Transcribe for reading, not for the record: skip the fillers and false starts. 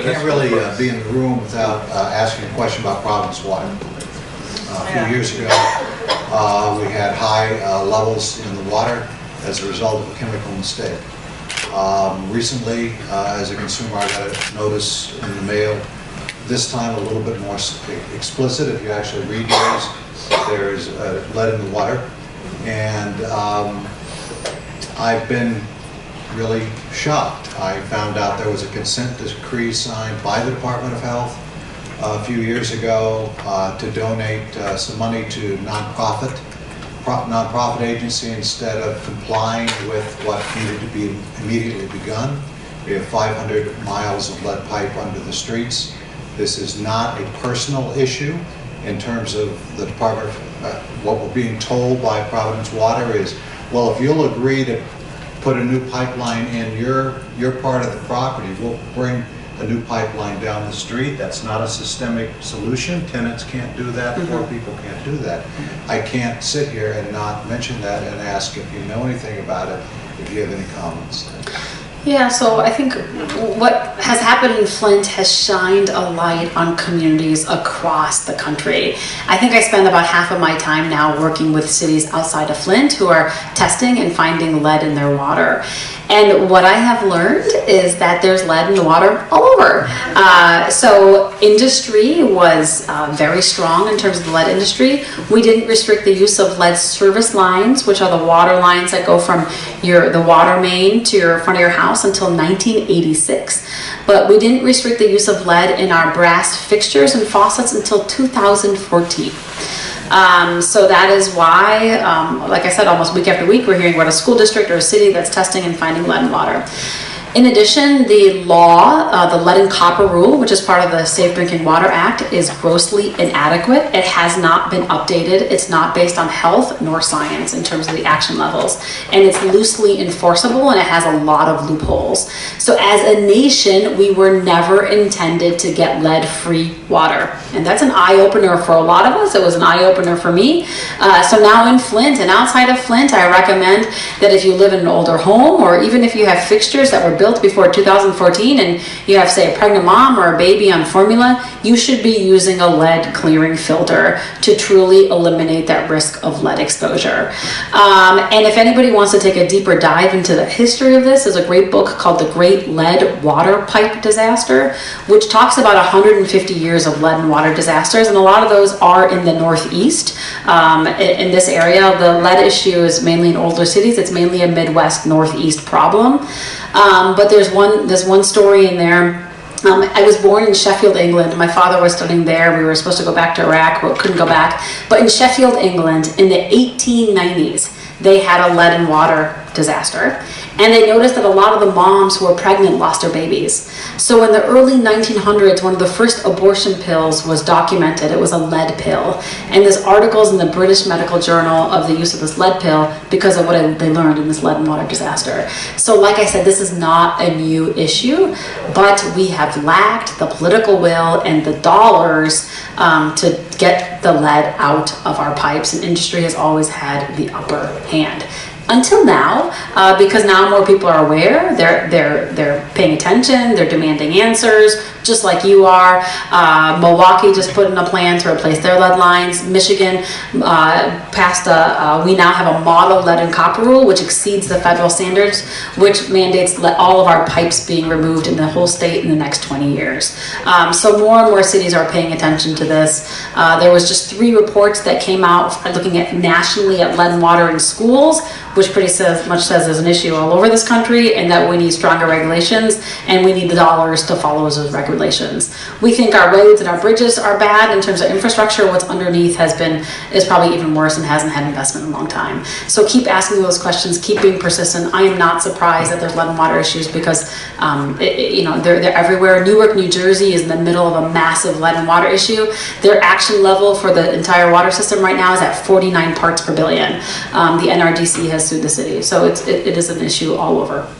can't really be in the room without asking a question about Providence water. A few years ago, we had high levels in the water as a result of a chemical mistake. Recently, as a consumer, I got a notice in the mail, this time a little bit more explicit. If you actually read yours, there's lead in the water. And I've been really shocked. I found out there was a consent decree signed by the Department of Health a few years ago to donate some money to nonprofit agency instead of complying with what needed to be immediately begun. We have 500 miles of lead pipe under the streets. This is not a personal issue in terms of the department. What we're being told by Providence Water is, well, if you'll agree to put a new pipeline in your part of the property, we'll bring a new pipeline down the street. That's not a systemic solution. Tenants can't do that. Poor people can't do that. I can't sit here and not mention that and ask if you know anything about it, if you have any comments. Yeah, so I think what has happened in Flint has shined a light on communities across the country. I think I spend about half of my time now working with cities outside of Flint who are testing and finding lead in their water. And what I have learned is that there's lead in the water all over. So industry was very strong in terms of the lead industry. We didn't restrict the use of lead service lines, which are the water lines that go from the water main to your front of your house, until 1986. But we didn't restrict the use of lead in our brass fixtures and faucets until 2014. So that is why, like I said, almost week after week, we're hearing about a school district or a city that's testing and finding lead in water. In addition, the law, the lead and copper rule, which is part of the Safe Drinking Water Act, is grossly inadequate. It has not been updated. It's not based on health nor science in terms of the action levels. And it's loosely enforceable, and it has a lot of loopholes. So as a nation, we were never intended to get lead-free water. And that's an eye-opener for a lot of us. It was an eye-opener for me. So now in Flint and outside of Flint, I recommend that if you live in an older home, or even if you have fixtures that were built before 2014 and you have, say, a pregnant mom or a baby on formula, you should be using a lead clearing filter to truly eliminate that risk of lead exposure. And if anybody wants to take a deeper dive into the history of this, there's a great book called The Great Lead Water Pipe Disaster, which talks about 150 years of lead and water disasters, and a lot of those are in the Northeast. In this area, the lead issue is mainly in older cities. It's mainly a Midwest, Northeast problem. But there's one story in there. I was born in Sheffield, England. My father was studying there. We were supposed to go back to Iraq, but couldn't go back. But in Sheffield, England, in the 1890s, they had a lead and water disaster. And they noticed that a lot of the moms who were pregnant lost their babies. So in the early 1900s, one of the first abortion pills was documented. It was a lead pill. And there's articles in the British Medical Journal of the use of this lead pill because of what they learned in this lead and water disaster. So like I said, this is not a new issue, but we have lacked the political will and the dollars to get the lead out of our pipes, and industry has always had the upper hand. Until now, because now more people are aware, they're paying attention, they're demanding answers, just like you are. Milwaukee just put in a plan to replace their lead lines. Michigan passed we now have a model lead and copper rule, which exceeds the federal standards, which mandates all of our pipes being removed in the whole state in the next 20 years. So more and more cities are paying attention to this. There was just 3 reports that came out looking at nationally at lead and water in schools, which pretty much says there's an issue all over this country and that we need stronger regulations and we need the dollars to follow those regulations. We think our roads and our bridges are bad in terms of infrastructure. What's underneath is probably even worse and hasn't had investment in a long time. So keep asking those questions, keep being persistent. I am not surprised that there's lead and water issues because they're everywhere. Newark, New Jersey is in the middle of a massive lead and water issue. Their action level for the entire water system right now is at 49 parts per billion. The NRDC has sued the city. So it is an issue all over.